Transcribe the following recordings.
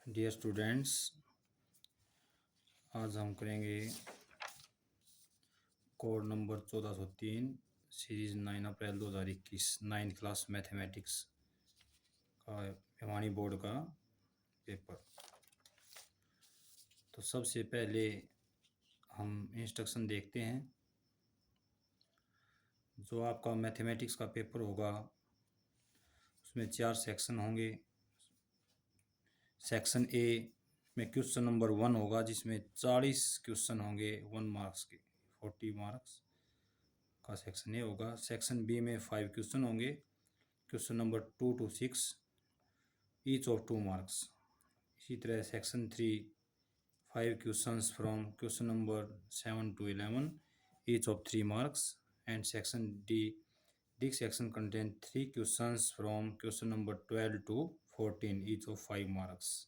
Dear students, आज हम करेंगे कोड नंबर 1403 सीरीज़ 9 अप्रैल 2021 नाइन्थ क्लास मैथमेटिक्स का भिवानी बोर्ड का पेपर। तो सबसे पहले हम इंस्ट्रक्शन देखते हैं। जो आपका मैथमेटिक्स का पेपर होगा उसमें 4 सेक्शन होंगे। सेक्शन ए में क्वेश्चन नंबर 1 होगा जिसमें 40 क्वेश्चन होंगे 1 मार्क्स के, 40 मार्क्स का सेक्शन ए होगा। सेक्शन बी में 5 क्वेश्चन होंगे, question number 2 to 6 each of 2 marks. इसी तरह section 3 5 questions from question number 7 to 11 each of 3 marks. And section D this section contain 3 questions from question number 12 to 14 each of 5 marks.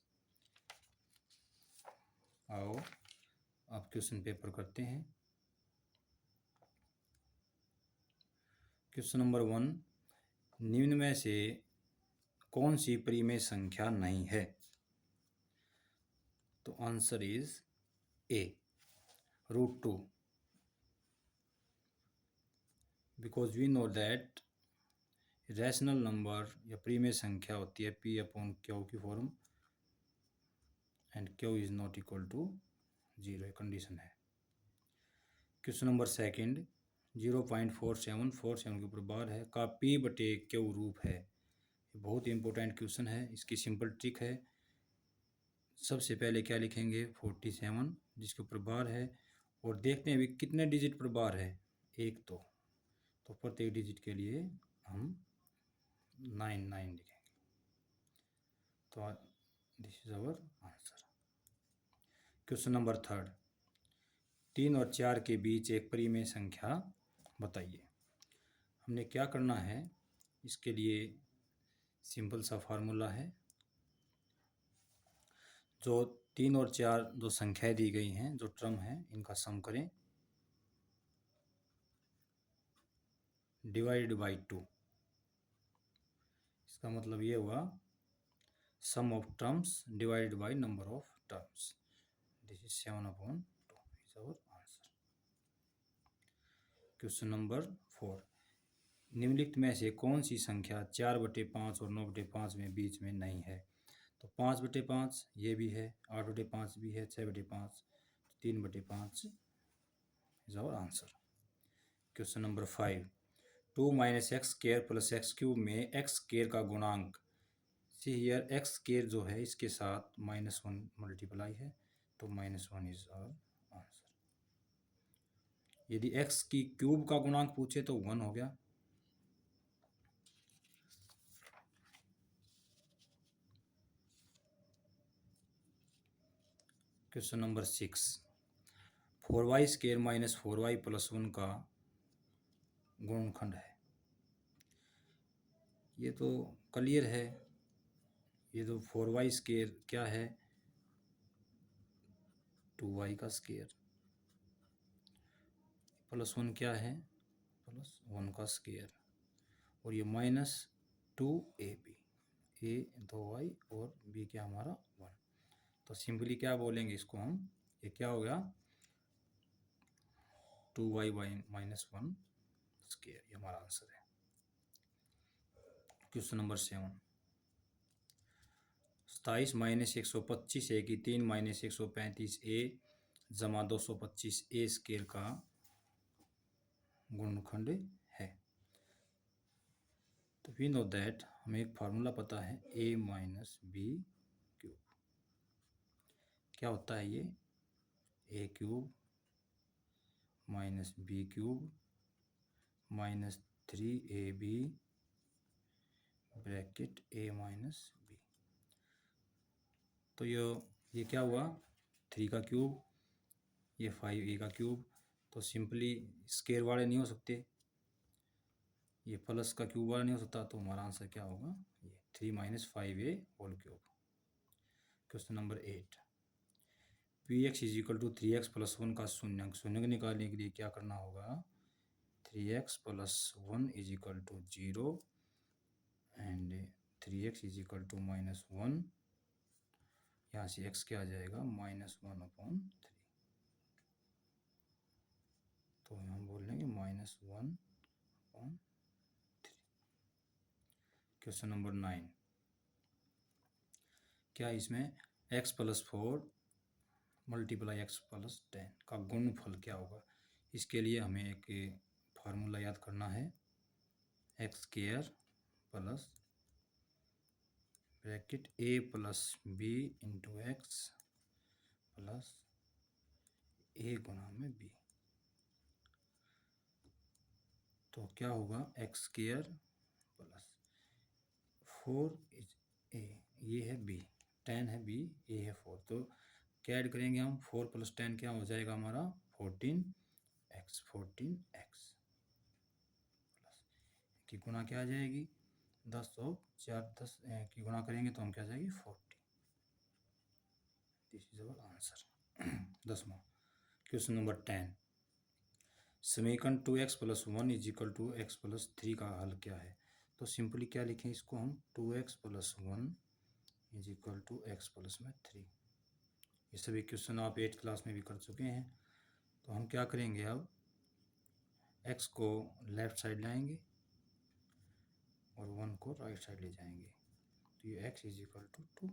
आओ अब question paper करते हैं। Question number 1, निम्न में से कौन सी परिमेय संख्या नहीं है? तो answer is A, √2, because we know that rational number या परिमेय संख्या होती है P/Q की form and Q is not equal to 0, condition है। क्वेश्चन नंबर 2, 0.4747 के ऊपर बार है का P/Q रूप है। बहुत ही इंपॉर्टेंट क्वेश्चन है। इसकी सिंपल ट्रिक है। सबसे पहले क्या लिखेंगे 47 जिसके ऊपर बार है, और देखते हैं भी कितने डिजिट पर बार है, एक तो प्रत्येक डिजिट के लिए हम 9 लिखेंगे। तो this is our answer. Question number 3, 3 और 4 के बीच एक परिमेय संख्या बताइए। हमने क्या करना है, इसके लिए सिंपल सा फार्मूला है। जो 3 और 4 जो संख्याएं दी गई हैं, जो टर्म है, इनका सम करें डिवाइडेड बाई 2। इसका मतलब ये हुआ sum of terms divided by number of terms. This is 7/2 is our answer. Question number 4, निम्नलिखित में से कौन सी संख्या 4/5 और 9/5 में बीच में नहीं है? तो 5/5 ये भी है, 8/5 भी है, 6/5, 3/5 is our answer. Question number 5, 2 - x² + x³ में x² का गुणांक, सी हियर x² जो है इसके साथ -1 मल्टीप्लाई है, तो -1 इज आवर आंसर। यदि x की क्यूब का गुणांक पूछे तो 1 हो गया। क्वेश्चन नंबर 6, 4y² - 4y + 1 का गुणनखंड है। ये तो क्लियर है। ये तो 4y² क्या है, 2y का स्क्वायर, +1 क्या है, +1 का स्क्वायर, और ये -2ab, a 2y और b क्या हमारा 1। तो सिंपली क्या बोलेंगे इसको हम, ये क्या हो गया 2y - 1 स्क्वायर, ये हमारा आंसर है। क्वेश्चन नंबर 7, 27 - 125 a की 3 - 135 a = 225 a² का गुणनखंड है। तो वी नो दैट, हमें एक फार्मूला पता है a - b³। क्या होता है ये, a³ - b³ -3ab bracket a - b। तो ये क्या हुआ, 3 का क्यूब, ये 5a का क्यूब। तो सिंपली स्क्वायर वाले नहीं हो सकते, ये प्लस का क्यूब वाला नहीं हो सकता, तो हमारा आंसर क्या होगा, ये 3 - 5a³। Question number 8, px = 3x + 1 का शून्यंक। शून्यंक निकालने के लिए क्या करना होगा, 3x + 1 = 0 एंड 3x = -1 यहाँ से x क्या आ जाएगा -1/3, तो हम बोल लेंगे -1/3। क्वेश्चन नंबर 9, क्या इसमें x + 4 × x + 10 का गुणनफल क्या होगा? इसके लिए हमें एक फार्मूला याद करना है, x² plus bracket a + b × x plus a × b। तो क्या होगा, x² प्लस 4 a, ये है b, 10 है b, a है 4, तो क्या ऐड करेंगे हम, 4 + 10 क्या हो जाएगा हमारा 14x प्लस की गुणा क्या आ जाएगी 10 और 4 10 की गुणा करेंगे तो हम क्या आ जाएगी 40। This is our answer. 10वां क्वेश्चन नंबर 10, समीकरण 2x + 1 = x + 3 का हल क्या है? तो सिंपली क्या लिखें इसको हम, 2x + 1 = x + 3। ये सभी क्वेश्चन आप 8th क्लास में भी कर चुके हैं। तो हम क्या करेंगे, अब x को लेफ्ट साइड लाएंगे और 1 को राइट साइड ले जाएंगे, तो ये x = 2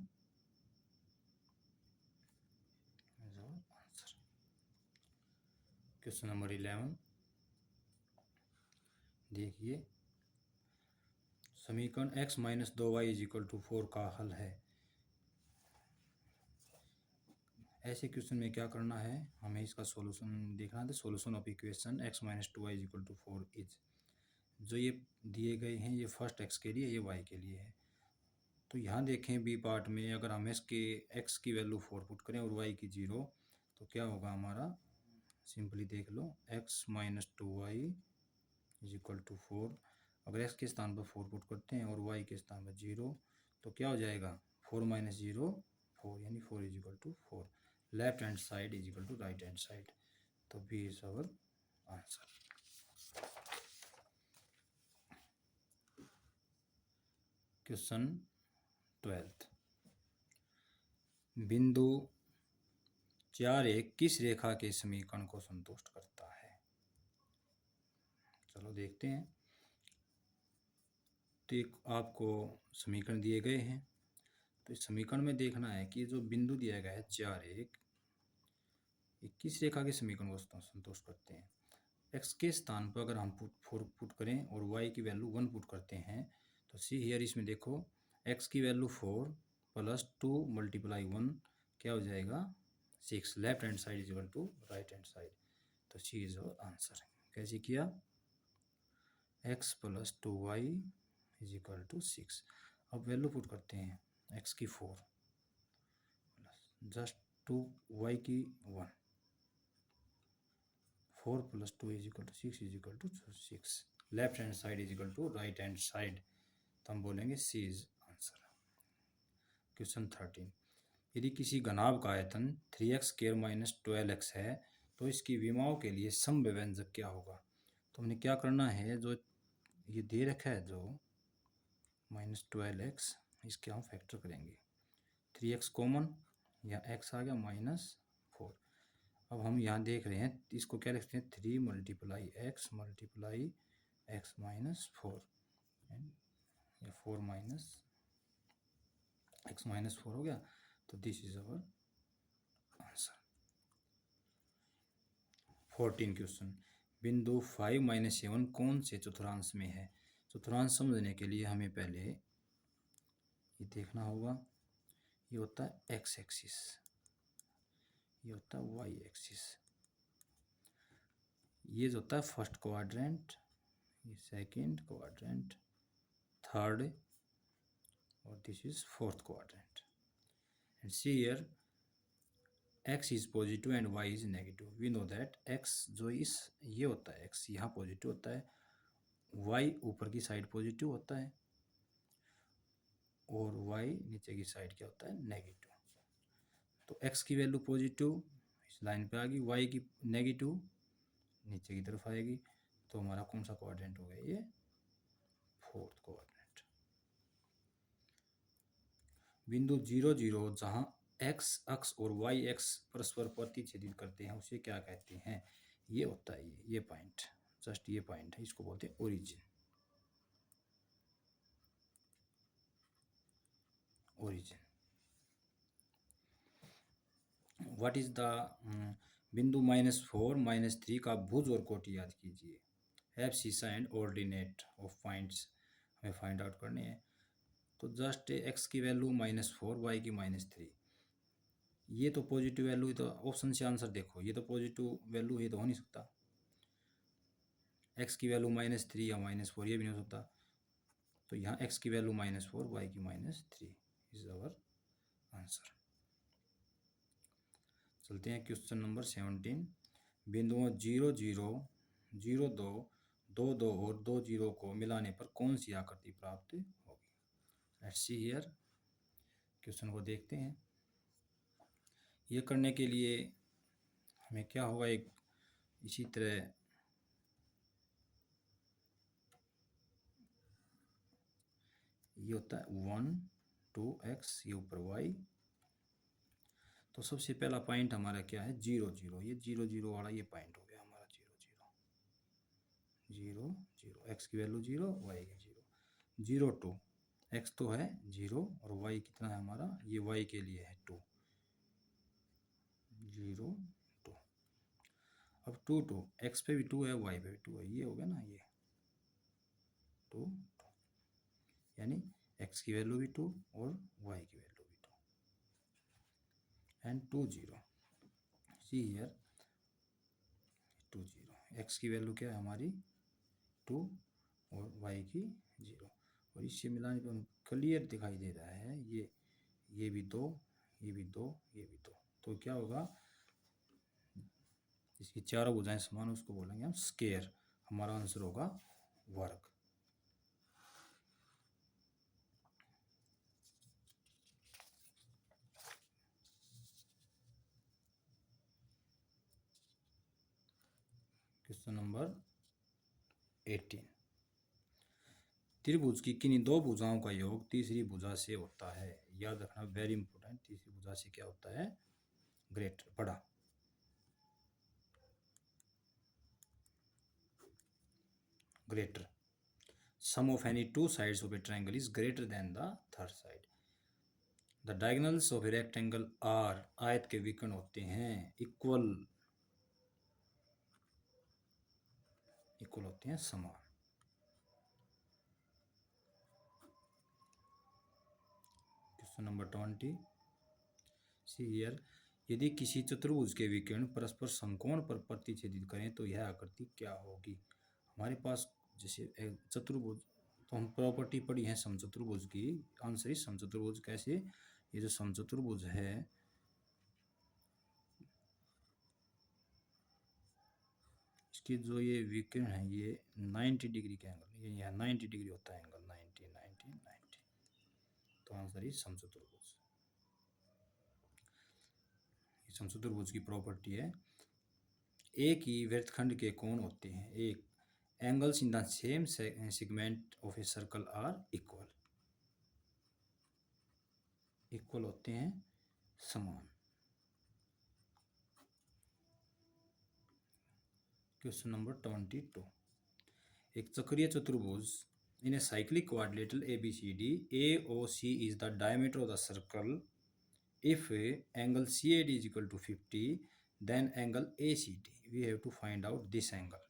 आंसर। क्वेश्चन नंबर 11, देखिए समीकरण x - 2y = 4 का हल है। ऐसे क्वेश्चन में क्या करना है, हमें इसका सॉल्यूशन देखना है। Solution of equation x - 2y = 4 is, जो ये दिए गए हैं ये फर्स्ट x के लिए, ये y के लिए है। तो यहाँ देखें बी पार्ट में, अगर हम x की वैल्यू 4 पुट करें और y की 0, तो क्या होगा हमारा, सिंपली देख लो, x - 2y = 4। अगर x के स्थान पर 4 पुट करते हैं और y के स्थान पर 0, तो क्या हो जाएगा 4 - 0 4, यानी 4 = 4। Left hand side = right hand side, तो B is our answer. Question 12, बिंदु 4 किस रेखा के समीकरण को संतुष्ट करता है? चलो देखते हैं। तो एक आपको समीकरण दिए गए हैं, तो इस समीकरण में देखना है कि जो बिंदु दिया गया है 4 ये किस रेखा के समीकरण को संतुष्ट करते हैं। x के स्थान पर अगर हम 4 पुट करें और y की वैल्यू 1 पुट करते हैं, तो सी हियर, इसमें देखो x की वैल्यू 4 + 2 × 1 क्या हो जाएगा 6। Left hand side = right hand side, तो सी इज अवर आंसर। कैसे किया, x + 2y = 6। अब वैल्यू पुट करते हैं, x की 4 जस्ट 2, y की 1, 4 + 2 = 6। Left hand side = right hand side, तो हम बोलेंगे सी इज आंसर। क्वेश्चन 13, यदि किसी घनाभ का आयतन 3x² - 12x है, तो इसकी विमाओं के लिए समव्यंजक व्यंजक क्या होगा? तो हमने क्या करना है, जो ये दे रखा है जो -12x, इसके हम फैक्टर करेंगे। 3x कॉमन, या x आ गया -4। अब हम यहाँ देख रहे हैं, इसको क्या लिखते हैं, 3 × x × x - 4, या 4 - x - 4 हो गया, तो this is our answer. 14 question, बिंदु 5 - 7 कौन से चतुर्थांश में है? चतुर्थांश समझने के लिए हमें पहले ये देखना होगा, ये होता है x एक्सिस, ये होता है y एक्सिस, ये जो होता है फर्स्ट क्वाड्रेंट, ये सेकंड क्वाड्रेंट, थर्ड, और this is fourth quadrant. And see here x is positive and y is negative. We know that x जो इस ये होता है, x यहाँ पॉजिटिव होता है, y ऊपर की साइड पॉजिटिव होता है, और y नीचे की साइड क्या होता है, नेगेटिव। तो x की वैल्यू पॉजिटिव इस लाइन पे आ गई, y की नेगेटिव नीचे की तरफ आएगी, तो हमारा कौन सा क्वाड्रेंट हो गया, ये फोर्थ क्वाड्रेंट। बिंदु 0 0 जहाँ एक्स अक्ष और वाई एक्स परस्पर प्रतिच्छेदित करते हैं उसे क्या कहते हैं? ये होता है ये पॉइंट, जस्ट ये पॉइंट है, इसको बोलते हैं origin. Origin what is the बिंदु -4 -3 का भुज और कोटि याद कीजिए। Abscissa and ordinate of points हमें फाइंड आउट करने हैं। तो जस्ट एक्स की वैल्यू -4, वाई की -3, ये तो पॉजिटिव वैल्यू, तो ऑप्शन से आंसर देखो, ये तो पॉजिटिव वैल्यू है, तो हो नहीं सकता। एक्स की वैल्यू -3 या -4 ये भी नहीं हो सकता। तो यहाँ एक्स की वैल्यू -4, वाई की -3 इज अवर आंसर। चलते हैं क्वेश्चन नंबर 17। बिंदुओं 0 0 0 2 2 2 और 2 0 को मिलाने पर कौन सी आकृति प्राप्त होगी? लेट्स सी हियर, क्वेश्चन को देखते हैं। ये करने के लिए हमें क्या होगा, एक इसी तरह ये होता है 1 2 x, ये ऊपर y। तो सबसे पहला पॉइंट हमारा क्या है, 0 0, ये 0 0 वाला ये पॉइंट हो गया हमारा 0 0 0 0, x की वैल्यू 0, y की 0 0 2, x तो है 0 और y कितना है हमारा, ये y के लिए है 2 0 2। अब 2 2, x पे भी 2 है, y पे भी 2 है, ये हो गया ना, ये 2 2, यानी x की वैल्यू भी 2 और y की वैल्यू भी 2 एंड 2 0। सी हियर 2 0, x की वैल्यू क्या है हमारी 2 और y की 0, और इससे मिलाने पर क्लियर दिखाई दे रहा है, ये भी 2, ये भी 2, ये भी 2। तो क्या होगा, इसकी चारों भुजाएं समान, उसको बोलेंगे हम स्क्वायर। हमारा आंसर होगा वर्ग। Question number 18। त्रिभुज की किन्हीं दो भुजाओं का योग तीसरी भुजा से होता है। याद रखना, वेरी इंपॉर्टेंट। तीसरी भुजा से क्या होता है, ग्रेटर, बड़ा। Greater sum of any two sides of a triangle is greater than the third side. The diagonals of a rectangle are, आयत के विकर्ण होते हैं, इक्वल होते हैं, समान। Question number 20। सी हियर, यदि किसी चतुर्भुज के विकर्ण परस्पर समकोण पर प्रतिच्छेदित करें तो यह आकृति क्या होगी? हमारे पास जैसे एक चतुर्भुज, तो हम प्रॉपर्टी पढ़ी है समचतुर्भुज की। आंसर इज समचतुर्भुज। कैसे? ये जो समचतुर्भुज है, इसके जो ये विकर्ण है, ये 90 डिग्री का एंगल, ये यहाँ 90 डिग्री होता है एंगल, 90 90 90। तो आंसर इज समचतुर्भुज। समचतुर्भुज की प्रॉपर्टी है, एक ही वृत्तखंड के कोण होते हैं, एक angles in the same segment of a circle are equal, equal होते हैं, समान। Question number 22। एक चक्रीय चतुर्भुज in a cyclic quadrilateral ABCD, AOC is the diameter of the circle. If angle CAD is equal to 50, then angle ACD, we have to find out this angle.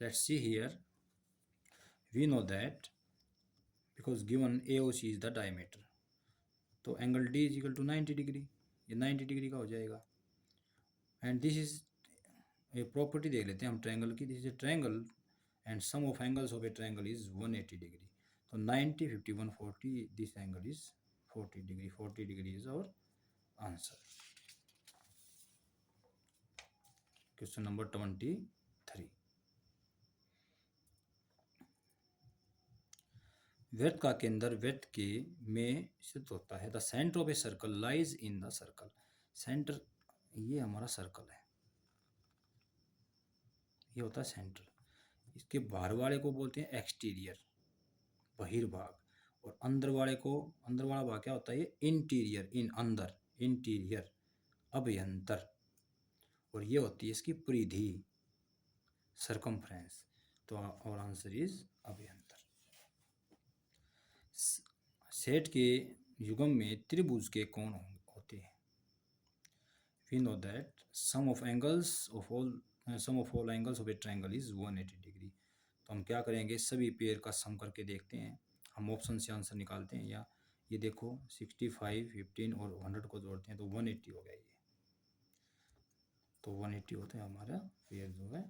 Let's see here. We know that because given AOC is the diameter, तो angle D is equal to 90 degree, ये 90 degree का हो जाएगा। And this is a property देख लेते हैं हम triangle की। This is a triangle and sum of angles of a triangle is 180 degree. तो 90 50 140, this angle is 40 degree. 40 degree is our answer. Question number 23। वृत्त का केंद्र वृत्त के में स्थित होता है। The centre of a circle lies in the circle. Centre, ये हमारा सर्कल है, ये होता है सेंटर। इसके बाहर वाले को बोलते हैं एक्सटीरियर, बहिर्भाग, और अंदर वाला भाग क्या होता है? ये इंटीरियर, इन अंदर, इंटीरियर, अभ्यंतर। और ये होती है इसकी परिधि, सरकमफ्रेंस। तो और आंसर इज अभ्यंतर। सेट के युग्म में त्रिभुज के कोण होते हैं। We know that sum of all angles of a triangle is 180 degree. तो हम क्या करेंगे, सभी पेयर का सम करके देखते हैं। हम ऑप्शन से आंसर निकालते हैं। या ये देखो 65, 15 और 100 को जोड़ते हैं तो 180 हो गया। ये तो 180 होते हैं हमारा पेयर जो है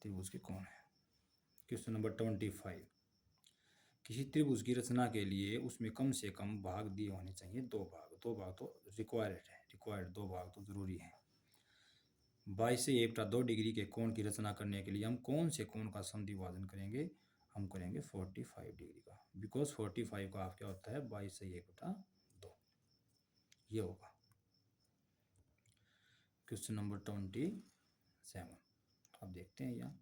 त्रिभुज के कोण है। Question number 25। किसी त्रिभुज की रचना के लिए उसमें कम से कम भाग दिए होने चाहिए। दो भाग तो रिक्वायर्ड 2 भाग तो जरूरी है। 22 से 1 डिग्री के कोण की रचना करने के लिए हम कौन से कोण का समद्विभाजन करेंगे? हम करेंगे 45 डिग्री का, बिकॉज 45 का हाफ क्या होता है? 22 से 1/2। ये होगा। Question number 27। अब देखते हैं यहाँ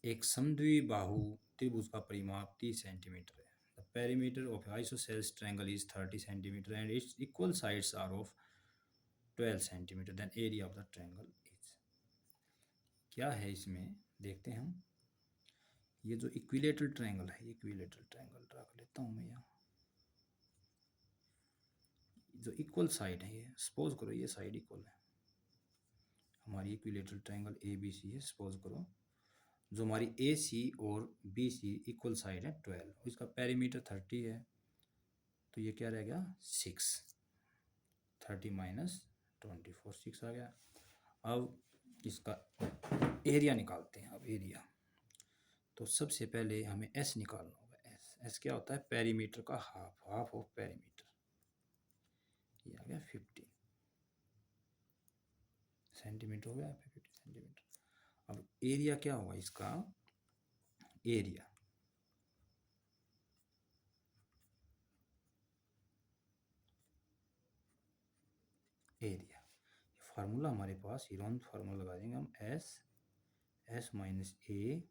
एक समद्विबाहु त्रिभुज का परिमाप 30 सेंटीमीटर है। The perimeter of isosceles triangle is 30 centimetre and its equal sides are of 12 centimetre. Then area of the triangle is. क्या है इसमें देखते हैं हम। ये जो इक्विलेटरल ट्रायंगल है, इक्विलेटरल ट्रायंगल रख लेता हूँ मैं यहाँ। जो इक्वल साइड है, ये सपोज करो ये साइड इक्वल है हमारी। इक्विलेटरल ट्रायंगल ABC है, सपोज करो। जो हमारी AC और BC इक्वल साइड है 12, इसका पेरीमीटर 30 है। तो ये क्या रह गया? 6। 30 माइनस 24, 6 आ गया। अब इसका एरिया निकालते हैं। अब एरिया तो सबसे पहले हमें S निकालना होगा। S क्या होता है? पेरीमीटर का हाफ ऑफ पेरीमीटर। ये आ गया 15 सेंटीमीटर हो गया, 50 सेंटीमीटर। अब एरिया क्या होगा इसका? एरिया फार्मूला हमारे पास हीरोन फार्मूला लगा देंगे हम। S minus A,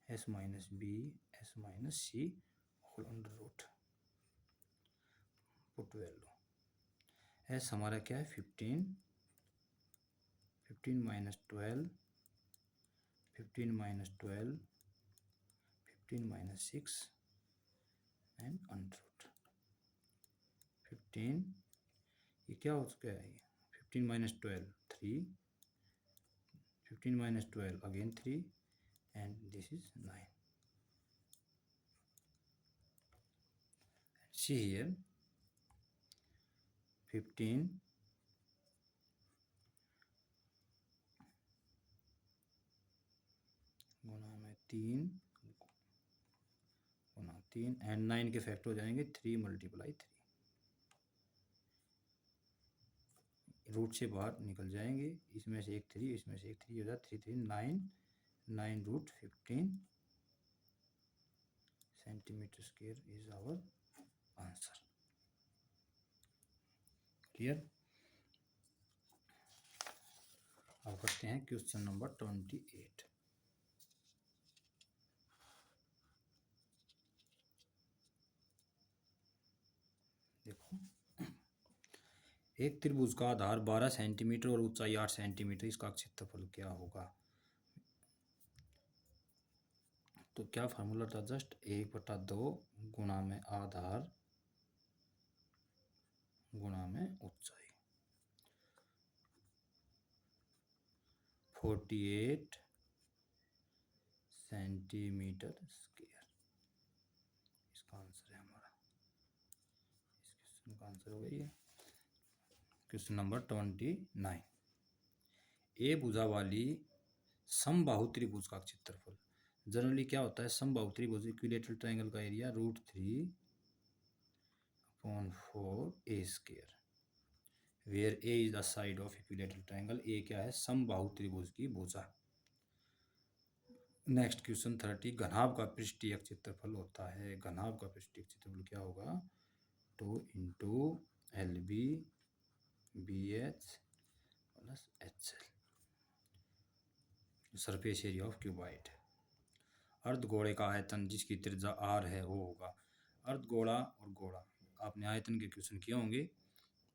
S minus B, S minus C whole under root. Put value S हमारा क्या है? 15 minus 12, 15 minus 12, 15 minus 6 and under root 15। ये क्या हो चुका है? 15 minus 12 3, 15 minus 12 again 3 and this is 9। See here 15 गुना में 3 गुना 3 एंड 9 के फैक्टर हो जाएंगे 3 मल्टीप्लाई 3। रूट से बाहर निकल जाएंगे। इसमें से एक 3, इसमें से एक 3 हो जाए 3 3 9 9 root 15 centimetre square is our answer. Clear? अब करते हैं क्वेश्चन नंबर 28। देखो एक त्रिभुज का आधार 12 सेंटीमीटर और ऊंचाई 8 सेंटीमीटर, इसका क्षेत्रफल क्या होगा? तो क्या फार्मूला था? जस्ट 1/2 गुणा में आधार गुणा में ऊंचाई। 48 सेंटीमीटर स्क्वायर इसका आंसर है हमारा। इस क्वेश्चन का आंसर हो गई है। Question number 29। ए भुजा वाली समबाहु त्रिभुज का क्षेत्रफल। जनरली क्या होता है? समबाहु त्रिभुज इक्विलेटरल ट्रायंगल का area √3/4 A square, where A is the side of equilateral triangle. A क्या है? समबाहु त्रिभुज की भुजा। Next question 30। घनाभ का पृष्ठीय क्षेत्रफल होता है। घनाभ का पृष्ठीय क्षेत्रफल क्या होगा? 2 into LB BH plus HL, surface area of cuboid. अर्धगोले का आयतन जिसकी त्रिज्या r है वो होगा। अर्धगोला और गोला आपने आयतन के क्वेश्चन किए होंगे,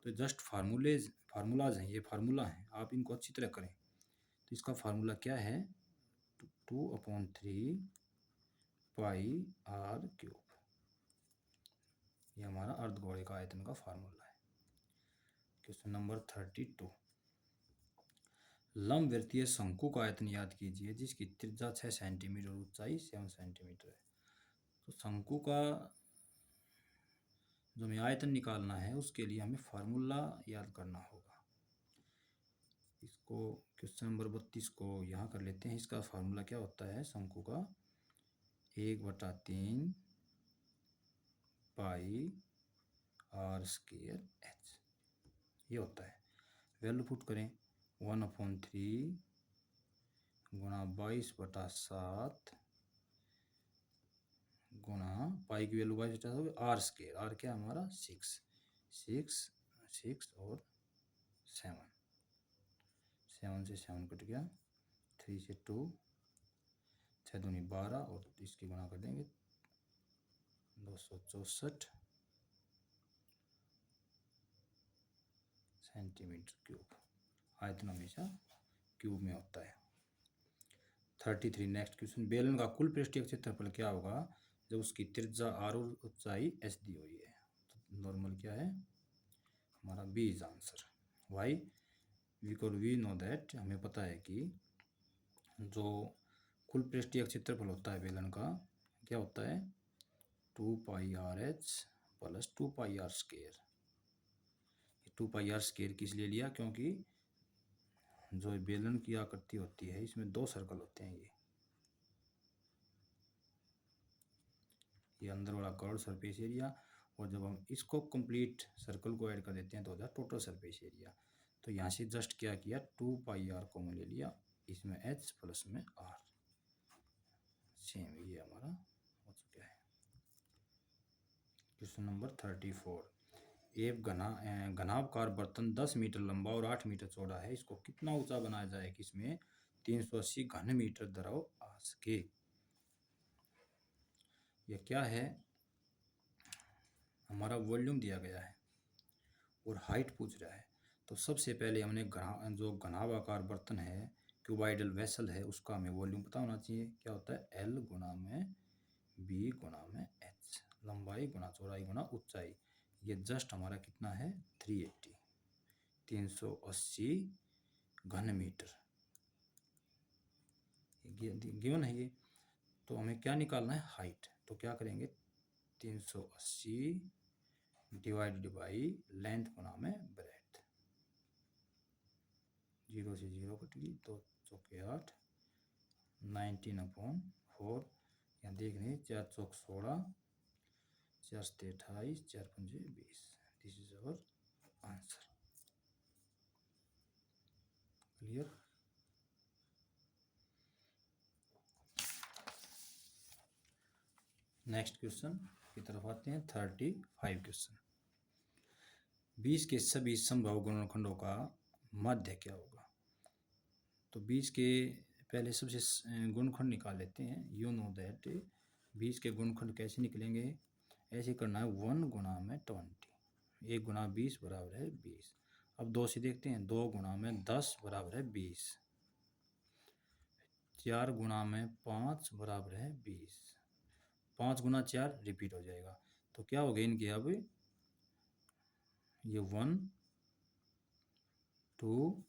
तो जस्ट फार्मूलाज हैं, ये फार्मूला हैं, आप इनको अच्छी तरह करें। तो इसका फार्मूला क्या है, 2/3 पाई r क्यूब, ये हमारा अर्धगोले का आयतन का फार्मूला है। क्वेश्चन नंबर 32, लंबवृत्तीय शंकु का आयतन याद कीजिए जिसकी त्रिज्या 6 सेंटीमीटर और ऊंचाई 7 सेंटीमीटर है। तो शंकु का जो हमें आयतन निकालना है उसके लिए हमें फार्मूला याद करना होगा। इसको क्वेश्चन नंबर 32 को यहाँ कर लेते हैं। इसका फार्मूला क्या होता है, शंकु का 1/3 पाई r² h ये होता है। वैल्यू पुट करें, 1/3 गुणा 22/7 गुणा पाई की वैल्यू 22/7 r², r क्या हमारा 6 और 7 से 7 कट गया, 3 से 2, 6 दूनी 12 और इसकी गुणा कर देंगे 264 सेंटीमीटर क्यूब। आयतन हमेशा क्यूब में होता है। 33 नेक्स्ट क्वेश्चन, बेलन का कुल पृष्ठीय क्षेत्रफल क्या होगा जब उसकी त्रिज्या r और ऊंचाई h दी हुई है। तो नॉर्मल क्या है हमारा B is answer. Why, because we know that, हमें पता है कि जो कुल पृष्ठीय क्षेत्रफल होता है बेलन का क्या होता है 2πrh प्लस 2πr²। 2πr² किस लिए लिया, क्योंकि जो बेलन की आकृति होती है इसमें 2 सर्कल होते हैं। ये अंदर वाला कर्व सरफेस एरिया, और जब हम इसको कंप्लीट सर्कल को ऐड कर देते हैं तो होता है टोटल सरफेस एरिया। तो यहाँ से जस्ट क्या किया 2πr कॉमन ले लिया, इसमें h प्लस में r, सेम ये हमारा हो चुका है। क्वेश्चन नंबर 34, एक घनाभकार बर्तन 10 मीटर लंबा और 8 मीटर चौड़ा है, इसको कितना ऊंचा बनाया जाए कि इसमें 380 घन मीटर द्रव आ सके। यह क्या है, हमारा वॉल्यूम दिया गया है और हाइट पूछ रहा है। तो सबसे पहले हमने जो घनाभाकार बर्तन है, क्यूबाइडल वेसल है, उसका हमें वॉल्यूम पता होना चाहिए। क्या होता है L गुणा में B गुणा में H, लंबाई गुणा चौड़ाई गुणा ऊंचाई। ये जस्ट हमारा कितना है 380 घन मीटर गिवन है ये। तो हमें क्या निकालना है हाइट, तो क्या करेंगे 380 डिवाइडेड बाई लेंथ गुणा में ब्रेथ, 0 से 0 कट गई, 2 चौके 8, 19/4, यहाँ देख रहे हैं 4 चौक 16, 4 से 28, 4 पंजे 20। This is our answer. Clear. Next question की तरफ आते हैं। 35 क्वेश्चन, 20 के सभी संभव गुणनखंडों का माध्य क्या होगा। तो 20 के पहले सबसे गुणनखंड निकाल लेते हैं। यू नो दैट 20 के गुणनखंड कैसे निकलेंगे, ऐसे करना है 1 गुणा में 20, 1 गुणा 20 बराबर है 20। अब 2 से देखते हैं, 2 गुणा में 10 बराबर है 20, 4 गुणा में 5 बराबर है 20, 5 गुणा 4 रिपीट हो जाएगा। तो क्या हो गया इनके, अब ये 1 2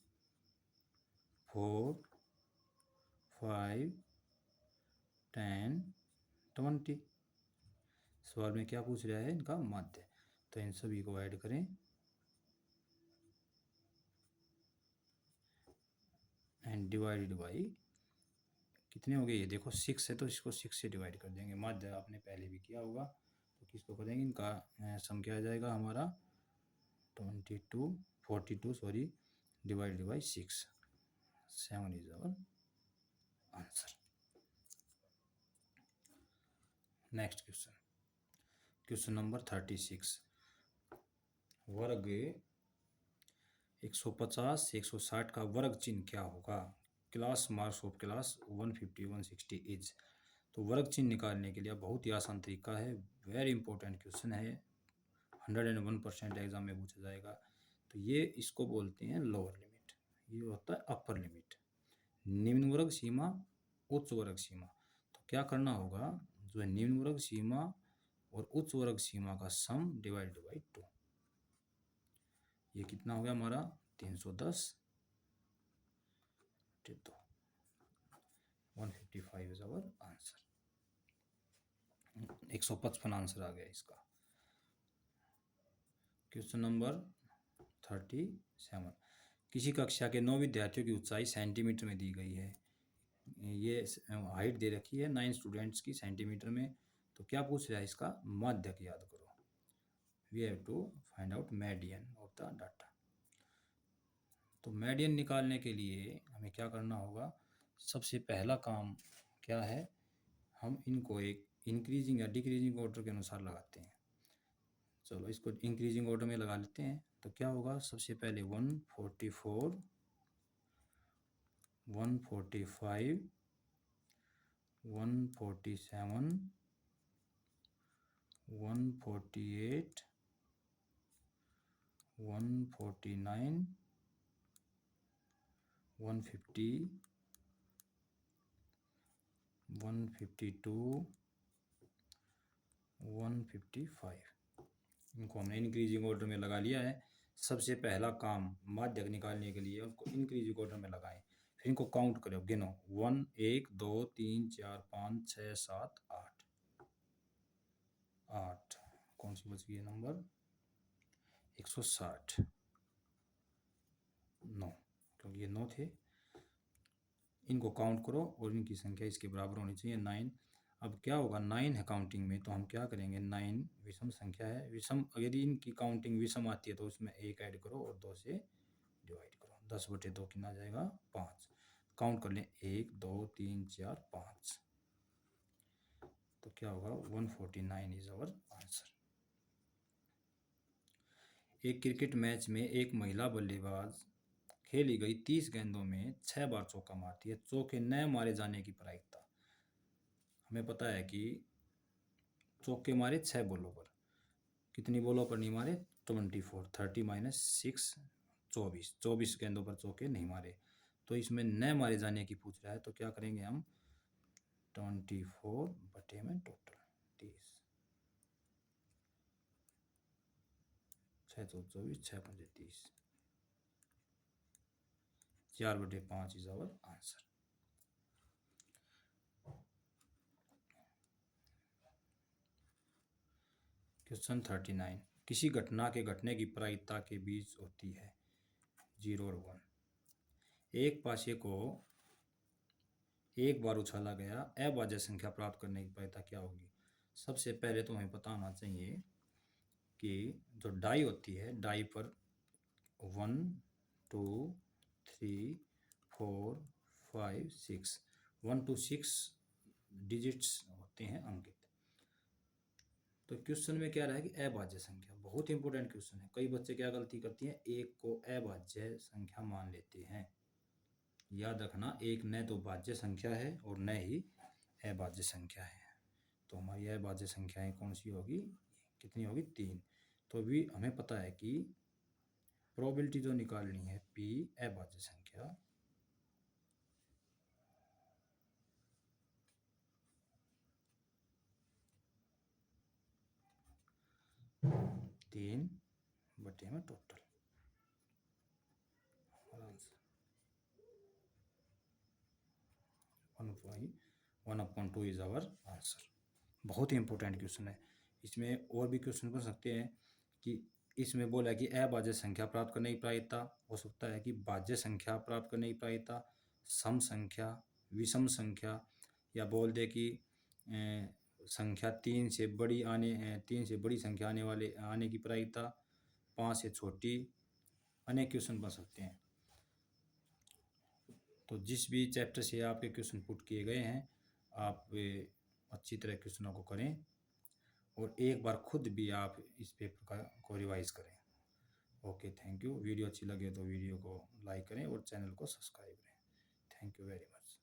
4 5 10 20। सवाल में क्या पूछ रहा है इनका माध्य, तो इन सभी को ऐड करें एंड डिवाइडेड बाई कितने हो गए, ये देखो 6 है तो इसको 6 से डिवाइड कर देंगे। माध्य आपने पहले भी किया होगा, तो किसको करेंगे, इनका सम क्या आ जाएगा हमारा 42 sorry divided by 6, 7 is our answer. Next question, question number 36, वर्ग 150 से 160 का वर्ग चिन्ह क्या होगा। Class marks of class 150 160 is. तो वर्ग चिन्ह निकालने के लिए बहुत ही आसान तरीका है, वेरी इंपॉर्टेंट क्वेश्चन है, 101% एग्जाम में पूछा जाएगा। तो ये इसको बोलते हैं लोअर लिमिट, ये होता है अपर लिमिट। निम्न वर्ग सीमा, उच्च वर्ग सीमा। तो क्या करना होगा, जो है निम्न वर्ग सीमा और उच्च वर्ग सीमा का सम डिवाइडेड बाई 2। ये कितना हो गया हमारा 310 2, 155 इज आवर आंसर। 155 आंसर आ गया इसका। क्वेश्चन नंबर 37, किसी कक्षा के 9 विद्यार्थियों की ऊंचाई सेंटीमीटर में दी गई है। ये हाइट दे रखी है 9 स्टूडेंट्स की सेंटीमीटर में। तो क्या पूछ रहा है, इसका माध्यक याद करो। We have to find out median of the data. तो मीडियन निकालने के लिए हमें क्या करना होगा, सबसे पहला काम क्या है, हम इनको एक इंक्रीजिंग या डिक्रीजिंग ऑर्डर के अनुसार लगाते हैं। चलो इसको इंक्रीजिंग ऑर्डर में लगा लेते हैं। तो क्या होगा, सबसे पहले 144, 145, 147, 148, 149, 150, 152, 155। इनको हमने इंक्रीजिंग ऑर्डर में लगा लिया है। सबसे पहला काम माध्यक निकालने के लिए उसको इंक्रीजिंग ऑर्डर में लगाएं, फिर इनको काउंट करो, गिनो 1 1 2 3 4 5 6 7 8 8। कौन सी बच गई नंबर, 160, 9, क्योंकि ये 9 थे। इनको काउंट करो और इनकी संख्या इसके बराबर होनी चाहिए 9। अब क्या होगा, 9 है काउंटिंग में, तो हम क्या करेंगे, 9 विषम संख्या है। विषम यदि इनकी काउंटिंग विषम आती है तो उसमें 1 ऐड करो और 2 से डिवाइड करो। 10/2 कितना जाएगा, 5। काउंट कर लें, 1 2 3 4 5। तो क्या होगा, 149 इज आवर आंसर। एक क्रिकेट मैच में एक महिला बल्लेबाज खेली गई 30 गेंदों में 6 बार चौका मारती है। चौके न मारे जाने की प्रायिकता। हमें पता है कि चौके मारे 6 बॉलों पर, कितनी बॉलों पर नहीं मारे, 24, 30 - 6 24, 24 गेंदों पर चौके नहीं मारे। तो इसमें न मारे जाने की पूछ रहा है, तो क्या करेंगे हम, 24 बटे में टोटल 30, 6 चौक 24, 6 पंजे 30, 4/5 इज आवर आंसर। क्वेश्चन 39, किसी घटना के घटने की प्रायिकता के बीच होती है 0 और 1। एक पासे को एक बार उछाला गया अभाज्य संख्या प्राप्त करने की प्रायिकता क्या होगी। सबसे पहले तो हमें पता होना चाहिए कि जो डाई होती है, डाई पर 1 2 3 4 5 6 1 to 6 डिजिट्स होते हैं अंकित। तो क्वेश्चन में क्या रहा है कि अभाज्य संख्या, बहुत इंपॉर्टेंट क्वेश्चन है। कई बच्चे क्या गलती करती हैं, एक को अभाज्य संख्या मान लेते हैं। याद रखना, एक न तो भाज्य संख्या है और न ही अभाज्य संख्या है। तो हमारी अभाज्य संख्याएं कौन सी होगी, कितनी होगी, 3। तो भी हमें पता है कि प्रोबेबिलिटी जो निकालनी है, पी अभाज्य संख्या 3 बटे में टोटल। 1/2 is our answer. बहुत ही इंपॉर्टेंट क्वेश्चन है। इसमें और भी क्वेश्चन बन सकते हैं कि इसमें बोला है कि अभाज्य संख्या प्राप्त करने की प्रायिकता, हो सकता है कि भाज्य संख्या प्राप्त करने की प्रायिकता, सम संख्या, विषम संख्या, या बोल दे कि संख्या 3 से बड़ी संख्या आने की प्रायिकता, 5 से छोटी, अनेक क्वेश्चन बन सकते हैं। तो जिस भी चैप्टर से आपके क्वेश्चन पुट किए गए हैं, आप अच्छी तरह क्वेश्चनों को करें और एक बार खुद भी आप इस पेपर को रिवाइज करें। Okay, thank you. वीडियो अच्छी लगे तो वीडियो को लाइक करें और चैनल को सब्सक्राइब करें। Thank you very much.